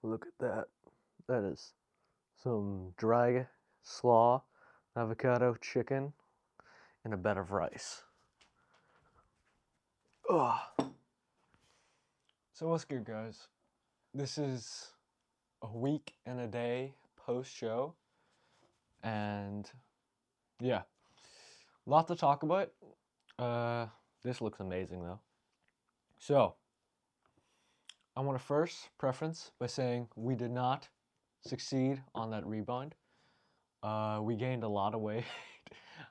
Look at that. That is some dry slaw, avocado, chicken, and a bed of rice. Ugh. So what's good, guys? This is a week and a day post-show, and yeah, a lot to talk about. This looks amazing, though. So, I want to first preference by saying we did not succeed on that rebound. We gained a lot of weight.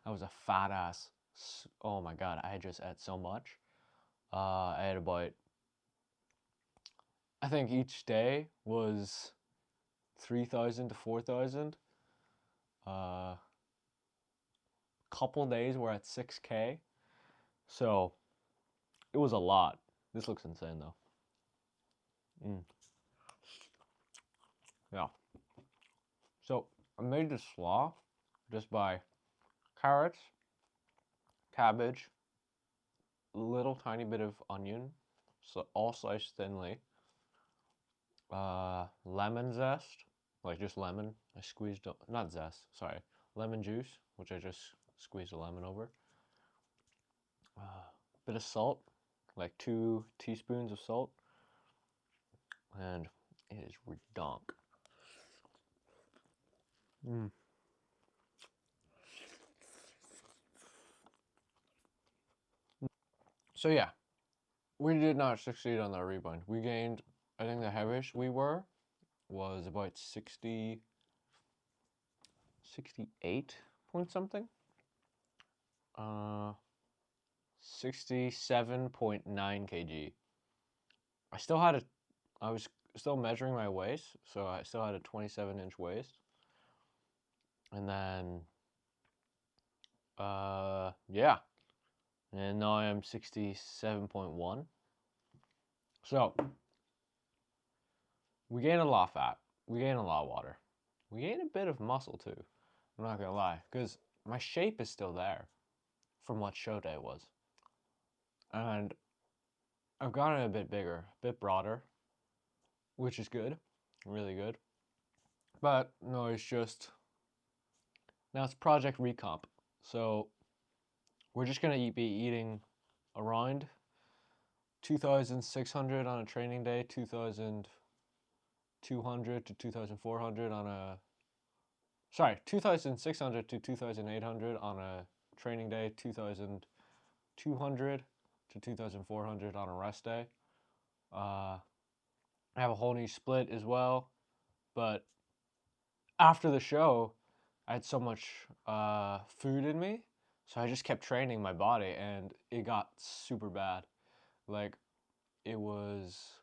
I was a fat ass. Oh my god, I just ate so much. I ate about, I think each day was 3,000 to 4,000. Couple days we're at 6K. So, it was a lot. This looks insane though. Yeah. So, I made this slaw just by carrots, cabbage, a little tiny bit of onion, so all sliced thinly. Lemon zest, like just lemon. I squeezed, not zest, sorry, lemon juice, which I just squeezed a lemon over. Bit of salt, like 2 teaspoons of salt, and it is redonk. So yeah, we did not succeed on that rebound. We gained, I think the heaviest we were was about 68 point something. 67.9 kg. I was still measuring my waist, so I still had a 27-inch waist. And then, yeah. And now I am 67.1. So, we gained a lot of fat. We gained a lot of water. We gained a bit of muscle too. I'm not gonna lie, because my shape is still there from what show day was. And I've gotten a bit bigger, a bit broader, which is good, really good. But no, it's just, now it's Project Recomp. So we're just gonna be eating around 2,600 on a training day, 2,200 to 2,400 on a, sorry, 2,600 to 2,800 on a training day, 2,200 to 2,400 on a rest day. I have a whole new split as well, but after the show, I had so much food in me, so I just kept training my body, and it got super bad. Like, it was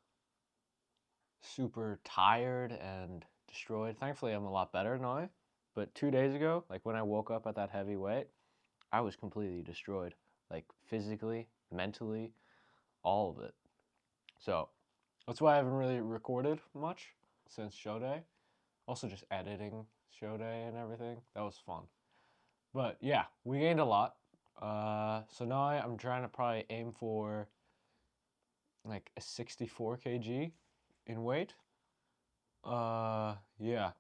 super tired and destroyed. Thankfully, I'm a lot better now, but 2 days ago, like when I woke up at that heavy weight, I was completely destroyed, like physically, mentally, all of it. So that's why I haven't really recorded much since show day. Also just editing show day and everything. That was fun. But yeah, we gained a lot. So now I'm trying to probably aim for like a 64 kg in weight. Yeah.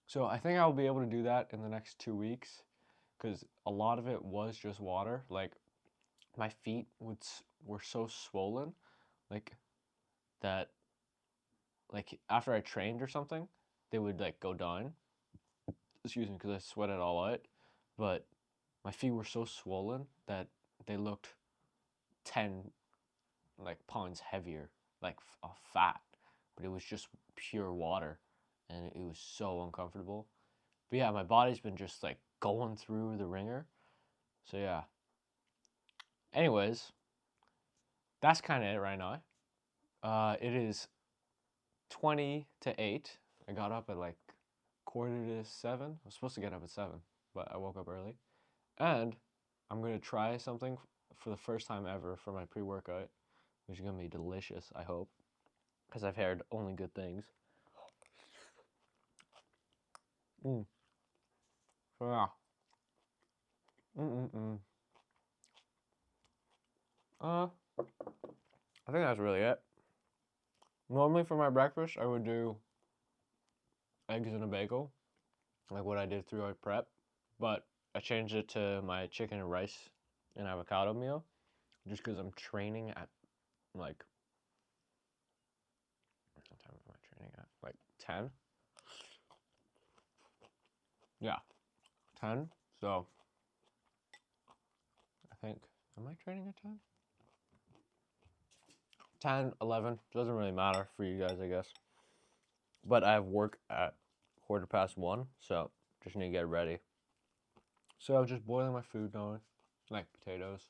So I think I'll be able to do that in the next 2 weeks, because a lot of it was just water. Like, my feet were so swollen, like that. Like after I trained or something, they would like go down. Excuse me, because I sweated all out. But my feet were so swollen that they looked 10 like pounds heavier, like of fat. But it was just pure water, and it was so uncomfortable. But yeah, my body's been just like going through the ringer. So yeah. Anyways, that's kind of it right now. It is 20 to 8. I got up at like 6:45. I was supposed to get up at 7, but I woke up early. And I'm going to try something for the first time ever for my pre-workout, which is going to be delicious, I hope, because I've heard only good things. So yeah. I think that's really it. Normally for my breakfast, I would do eggs in a bagel, like what I did through our prep, but I changed it to my chicken and rice and avocado meal, just because I'm training at like, what time am I training at? Like 10? Yeah, 10. So I think, am I training at 10? 10, 11, doesn't really matter for you guys, I guess. But I have work at 1:15, so just need to get ready. So I was just boiling my food now, like potatoes,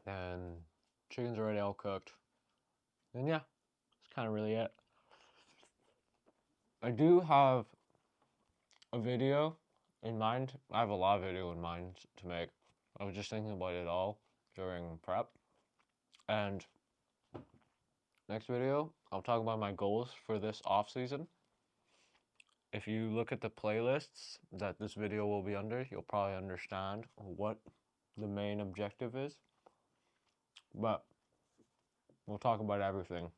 and chicken's already all cooked. And yeah, that's kind of really it. I do have a video in mind. I have a lot of video in mind to make. I was just thinking about it all during prep. And next video, I'll talk about my goals for this off season. If you look at the playlists that this video will be under, you'll probably understand what the main objective is. But we'll talk about everything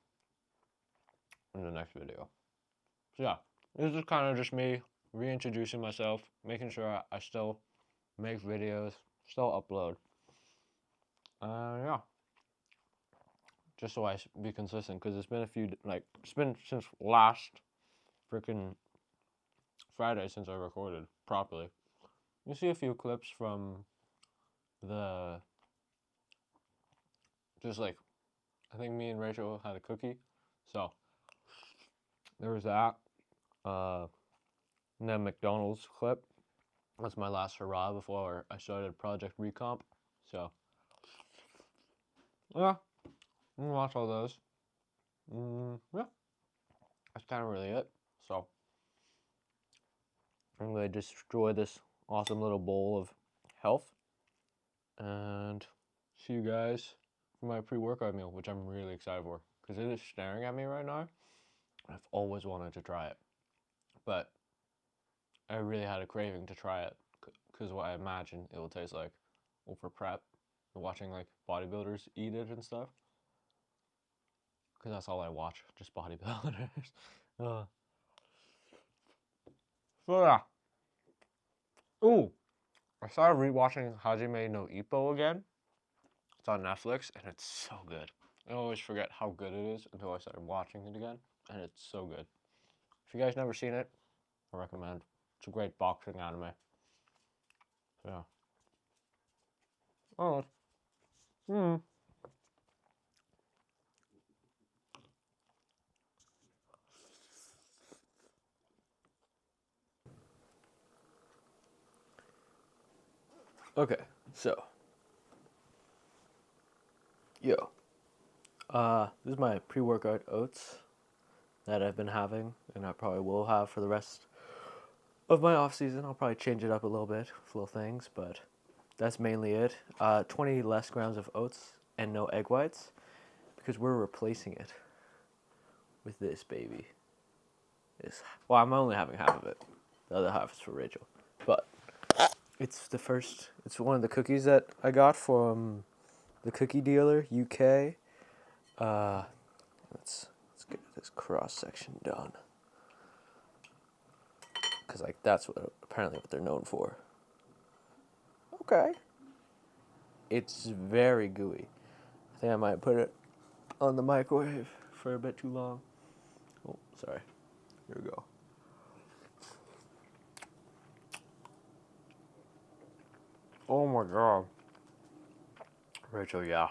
in the next video. So yeah, this is kind of just me reintroducing myself, making sure I still make videos, still upload. Yeah, just so I be consistent, because it's been it's been since last freaking Friday since I recorded properly. You see a few clips from the, just like, I think me and Rachel had a cookie, so there was that. And then McDonald's clip. That's my last hurrah before I started Project Recomp. So yeah, I'm gonna watch all those. Yeah, that's kind of really it. So I'm gonna destroy this awesome little bowl of health, and see you guys for my pre-workout meal, which I'm really excited for, because it is staring at me right now. I've always wanted to try it, but I really had a craving to try it, because what I imagine it will taste like over prep, watching like bodybuilders eat it and stuff, because that's all I watch, just bodybuilders. So yeah. Ooh, I started rewatching Hajime no Ippo again. It's on Netflix, and it's so good. I always forget how good it is until I started watching it again, and it's so good. If you guys never seen it, I recommend. It's a great boxing anime. So yeah. Oh. Okay, so yo, this is my pre-workout oats that I've been having, and I probably will have for the rest of my off season. I'll probably change it up a little bit with little things, but that's mainly it. 20 less grams of oats and no egg whites, because we're replacing it with this baby. Well, I'm only having half of it. The other half is for Rachel, but it's one of the cookies that I got from the cookie dealer, UK. Let's get this cross section done, because like that's apparently what they're known for. Okay. It's very gooey. I think I might put it on the microwave for a bit too long. Oh, sorry. Here we go. Oh my god. Rachel, yeah.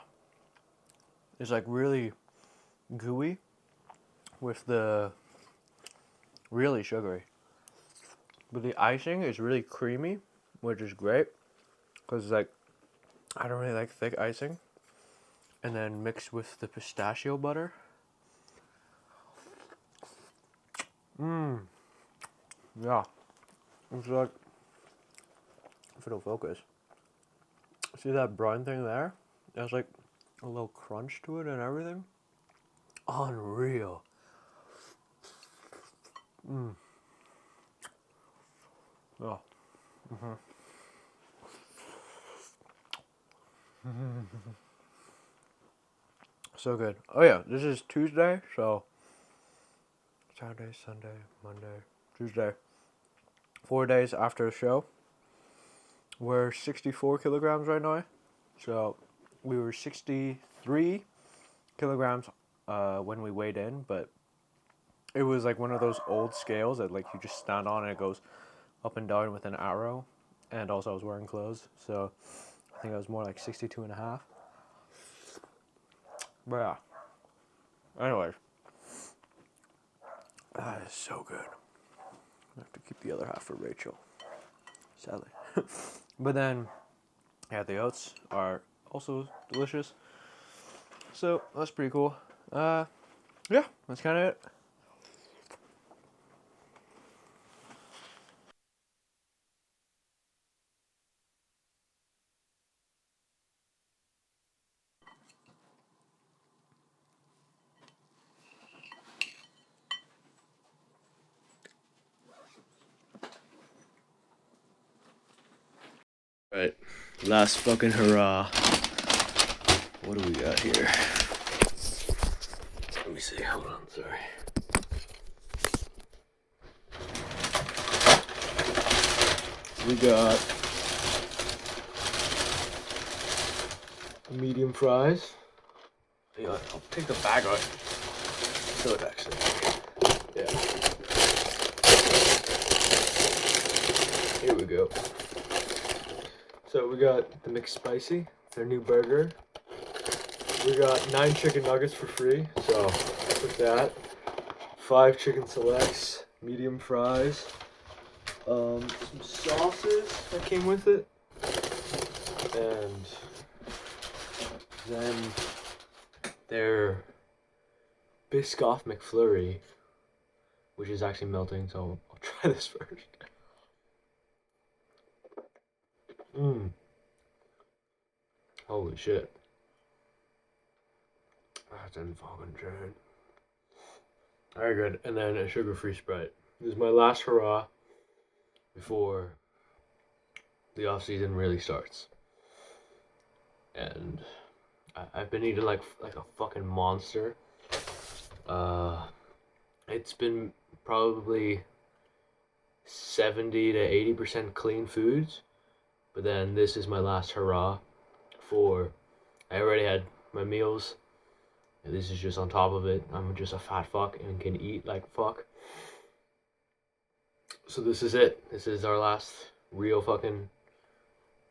It's like really gooey with the really sugary. But the icing is really creamy, which is great, because like I don't really like thick icing. And then mixed with the pistachio butter. Yeah. It's like, if it'll focus. See that brown thing there? There's like a little crunch to it and everything. Unreal. Oh. So good. Oh yeah, this is Tuesday, so Saturday, Sunday, Monday, Tuesday. 4 days after the show. We're 64 kilograms right now. So we were 63 kilograms when we weighed in, but it was like one of those old scales that like you just stand on and it goes up and down with an arrow. And also I was wearing clothes, so I think I was more like 62 and a half. But yeah. Anyway. That is so good. I have to keep the other half for Rachel. Sadly. But then, yeah, the oats are also delicious. So, that's pretty cool. Yeah, that's kind of it. Right, last fucking hurrah. What do we got here? Let me see, hold on, sorry. We got medium fries. Yeah, I'll take the bag out. So it actually, yeah. Here we go. So we got the McSpicy, their new burger. We got 9 chicken nuggets for free, so took that. 5 chicken selects, medium fries. Some sauces that came with it. And then their Biscoff McFlurry, which is actually melting, so I'll try this first. Holy shit. That's in fucking good. Very good. And then a sugar-free Sprite. This is my last hurrah before the off season really starts. And I've been eating like a fucking monster. It's been probably 70 to 80% clean foods. But then this is my last hurrah for, I already had my meals. And this is just on top of it. I'm just a fat fuck and can eat like fuck. So this is it. This is our last real fucking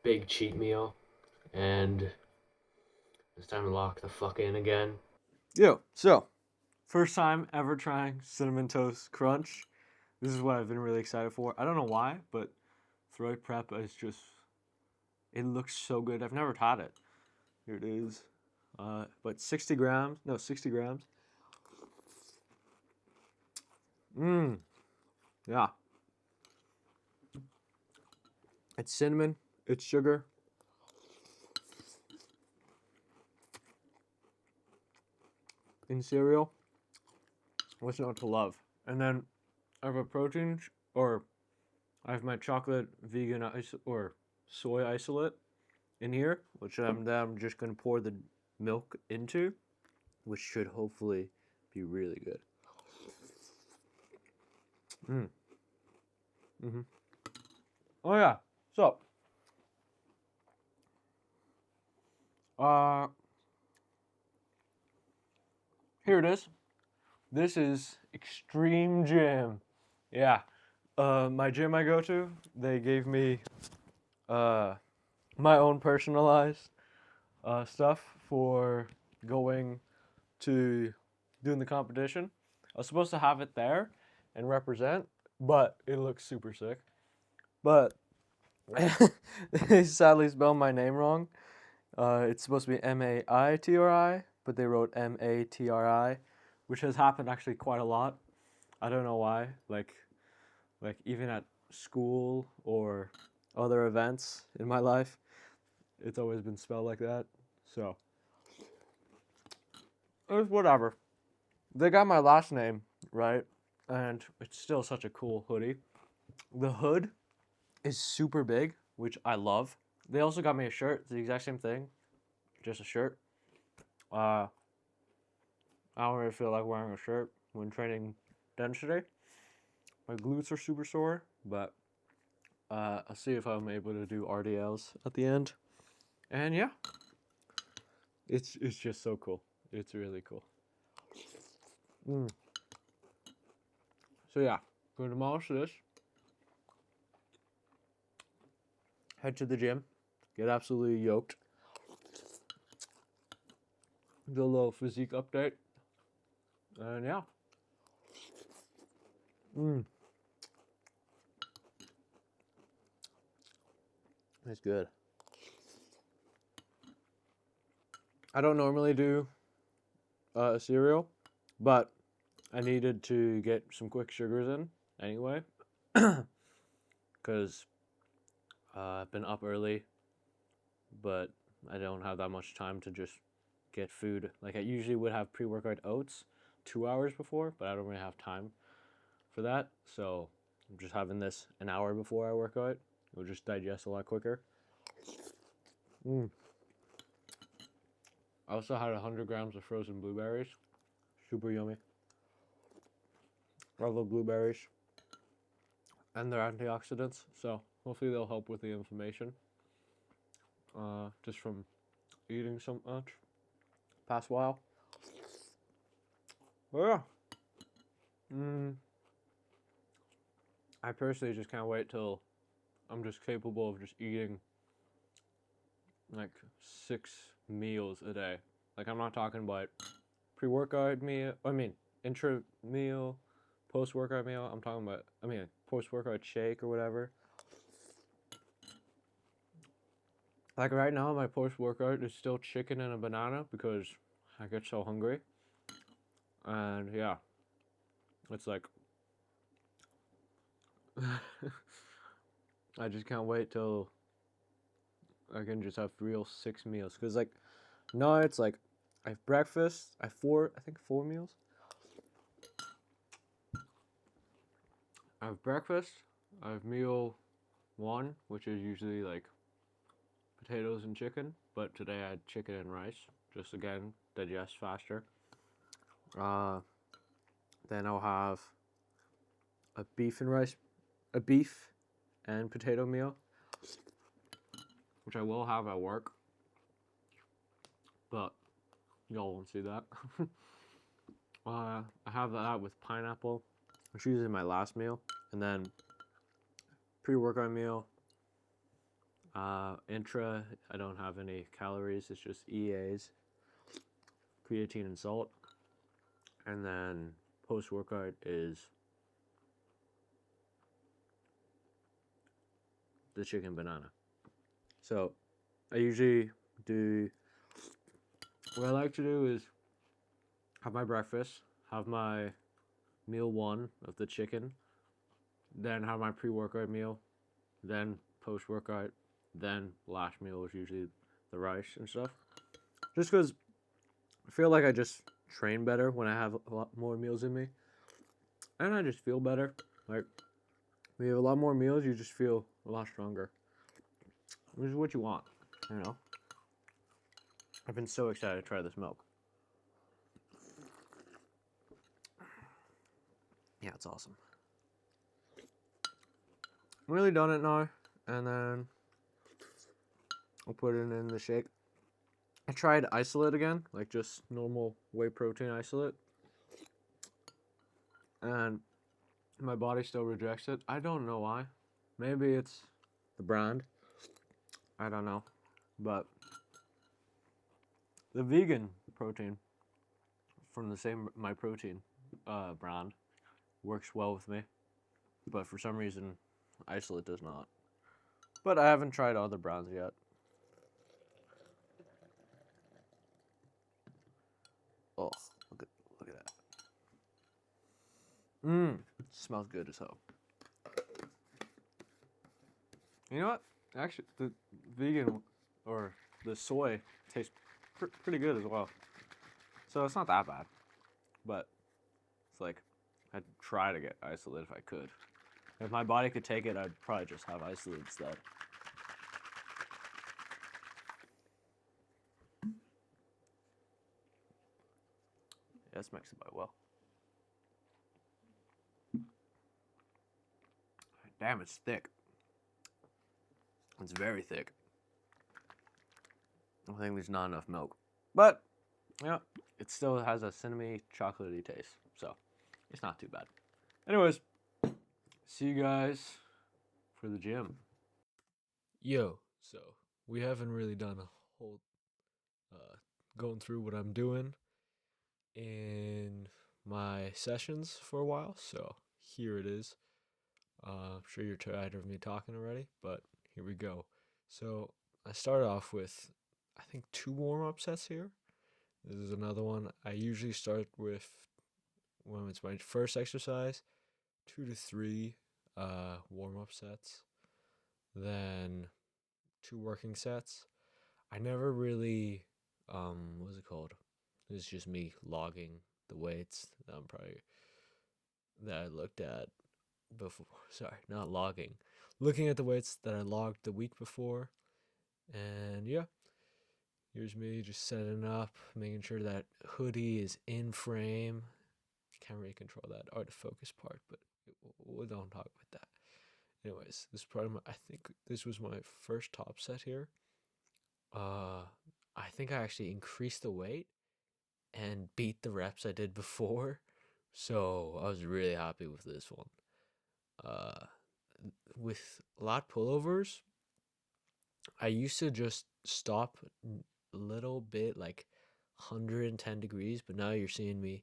big cheat meal. And it's time to lock the fuck in again. Yo, so first time ever trying Cinnamon Toast Crunch. This is what I've been really excited for. I don't know why, but throat prep is just, it looks so good. I've never had it. Here it is. But 60 grams. Yeah. It's cinnamon. It's sugar. In cereal. What's not to love? And then I have a protein, or I have my chocolate vegan or soy isolate in here, which I'm just going to pour the milk into, which should hopefully be really good. Oh yeah, so here it is. This is Extreme Gym. Yeah, my gym I go to, they gave me my own personalized stuff for going to doing the competition. I was supposed to have it there and represent, but it looks super sick. But they sadly spelled my name wrong. It's supposed to be Maitri, but they wrote Matri, which has happened actually quite a lot. I don't know why. Like even at school or other events in my life, it's always been spelled like that. So it's whatever. They got my last name right, and it's still such a cool hoodie. The hood is super big, which I love. They also got me a shirt. It's the exact same thing, just a shirt. I don't really feel like wearing a shirt when training density. My glutes are super sore, but I'll see if I'm able to do RDLs at the end. And yeah, it's just so cool. It's really cool. So yeah, gonna demolish this. Head to the gym, get absolutely yoked. Do a little physique update. And yeah. It's good. I don't normally do cereal, but I needed to get some quick sugars in anyway, because I've been up early, but I don't have that much time to just get food. Like, I usually would have pre-workout oats 2 hours before, but I don't really have time for that, so I'm just having this an hour before I work out. It'll just digest a lot quicker. I also had 100 grams of frozen blueberries. Super yummy. I love blueberries. And they're antioxidants, so hopefully they'll help with the inflammation. Just from eating so much past while. But yeah. I personally just can't wait till I'm just capable of just eating like 6 meals a day. Like, I'm not talking about pre-workout meal, intra meal, post-workout meal. I'm talking about, post-workout shake or whatever. Like, right now, my post-workout is still chicken and a banana because I get so hungry. And yeah, it's like, I just can't wait till I can just have real 6 meals. Because, like, no, it's like, I have breakfast, I have 4 meals. I have breakfast, I have meal 1, which is usually like potatoes and chicken, but today I had chicken and rice, just again, digest faster. Then I'll have a beef and potato meal, which I will have at work, but y'all won't see that. I have that with pineapple, which is usually my last meal, and then pre-workout meal. Intra, I don't have any calories, it's just EAs, creatine and salt. And then post-workout is the chicken banana. So I usually do, what I like to do is have my breakfast, have my meal 1 of the chicken, then have my pre-workout meal, then post-workout, then last meal is usually the rice and stuff. Just because I feel like I just train better when I have a lot more meals in me. And I just feel better. Like, when you have a lot more meals, you just feel a lot stronger. Which is what you want, you know? I've been so excited to try this milk. Yeah, it's awesome. I'm really done it now, and then I'll put it in the shake. I tried isolate again, like just normal whey protein isolate, and my body still rejects it. I don't know why. Maybe it's the brand. I don't know. But the vegan protein from the same My Protein brand works well with me. But for some reason, isolate does not. But I haven't tried other brands yet. Oh, look at that. It smells good as hell. You know what? Actually, the vegan or the soy tastes pretty good as well. So it's not that bad. But it's like, I'd try to get isolate if I could. If my body could take it, I'd probably just have isolate instead. Yeah, this makes it quite well. Damn, it's thick. It's very thick. I think there's not enough milk. But, yeah, it still has a cinnamony, chocolatey taste. So, it's not too bad. Anyways, see you guys for the gym. Yo, so we haven't really done a whole going through what I'm doing in my sessions for a while. So, here it is. I'm sure you're tired of me talking already, but here we go. So I started off with, I think, 2 warm-up sets here. This is another one. I usually start with, when it's my first exercise, 2 to 3 warm-up sets, then 2 working sets. I never really, what's it called? It's just me logging the weights that I looked at before. Sorry, not logging. Looking at the weights that I logged the week before. And yeah, here's me just setting up, making sure that hoodie is in frame. Can't really control that autofocus part, but we don't talk about that. Anyways, this is probably I think this was my first top set here. I think I actually increased the weight and beat the reps I did before. So I was really happy with this one. With lat pullovers, I used to just stop a little bit, like 110 degrees, but now you're seeing me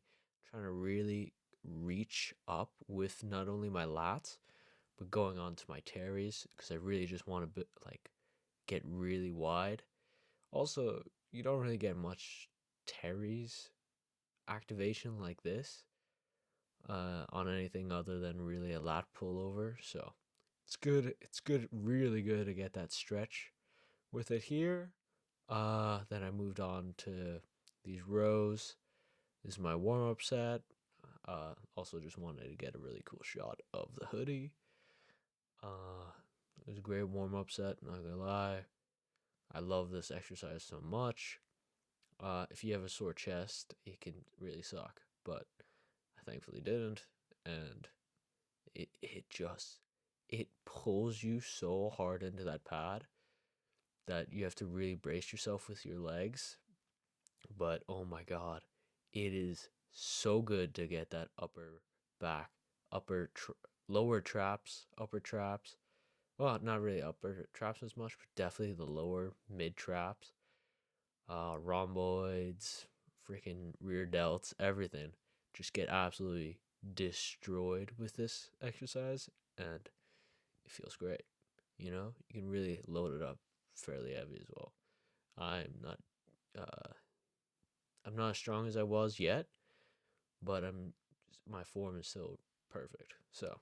trying to really reach up with not only my lats, but going on to my teres, because I really just want to get really wide. Also, you don't really get much teres activation like this on anything other than really a lat pullover, so it's good. It's good, really good to get that stretch with it here. Then I moved on to these rows. This is my warm up set. Also just wanted to get a really cool shot of the hoodie. It was a great warm up set, not gonna lie. I love this exercise so much. If you have a sore chest, it can really suck, but I thankfully didn't, and it pulls you so hard into that pad that you have to really brace yourself with your legs. But oh my god, it is so good to get that upper back, lower traps, upper traps. Well, not really upper traps as much, but definitely the lower mid traps, rhomboids, freaking rear delts, everything. Just get absolutely destroyed with this exercise, and it feels great. You can really load it up fairly heavy as well. I'm not uh, I'm not as strong as I was yet, but my form is still perfect. So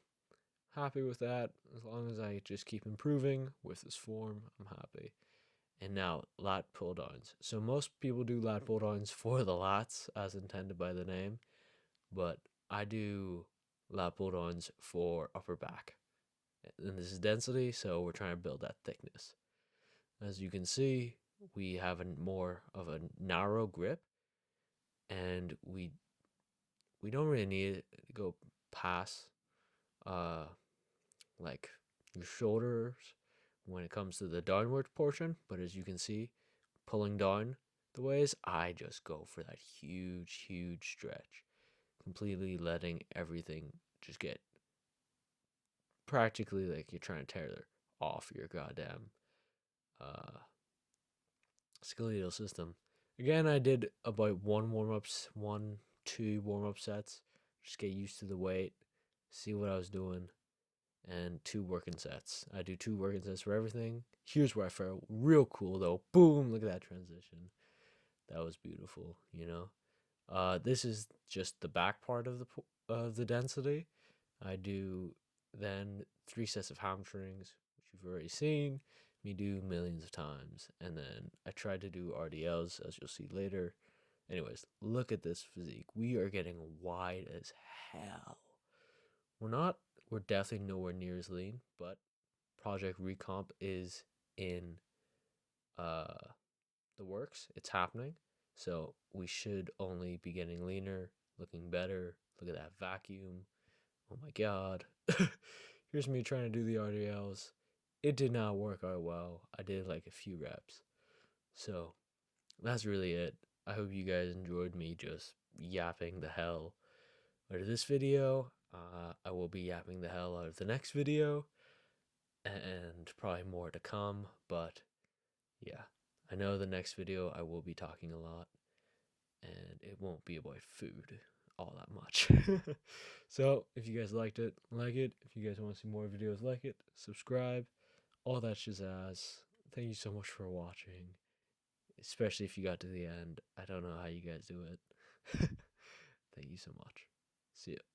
happy with that. As long as I just keep improving with this form, I'm happy. And now lat pull downs. So most people do lat pull downs for the lats as intended by the name, but I do lat pull downs for upper back. And this is density, so we're trying to build that thickness. As you can see, we have more of a narrow grip, and we don't really need to go past like your shoulders when it comes to the downward portion. But as you can see, pulling down the ways, I just go for that huge stretch, completely letting everything just get practically like you're trying to tear off your goddamn uh skeletal system. Again, I did about 2 warm up sets, just get used to the weight, see what I was doing, and 2 working sets. I do 2 working sets for everything. Here's where I felt real cool though. Boom! Look at that transition. That was beautiful. This is just the back part of the density. I do then 3 sets of hamstrings, which you've already seen me do millions of times, and then I tried to do RDLs, as you'll see later. Anyways, look at this physique. We are getting wide as hell. We're definitely nowhere near as lean, but Project Recomp is in uh the works. It's happening. So we should only be getting leaner, looking better. Look at that vacuum. Oh my god. here's me trying to do the RDLs. It did not work out well. I did like a few reps. So that's really it. I hope you guys enjoyed me just yapping the hell out of this video. I will be yapping the hell out of the next video, and probably more to come. But yeah, I know the next video I will be talking a lot, and it won't be about food all that much. So if you guys liked it, like it. If you guys want to see more videos like it, subscribe. All that shazazz. Thank you so much for watching, especially if you got to the end. I don't know how you guys do it. Thank you so much. See ya.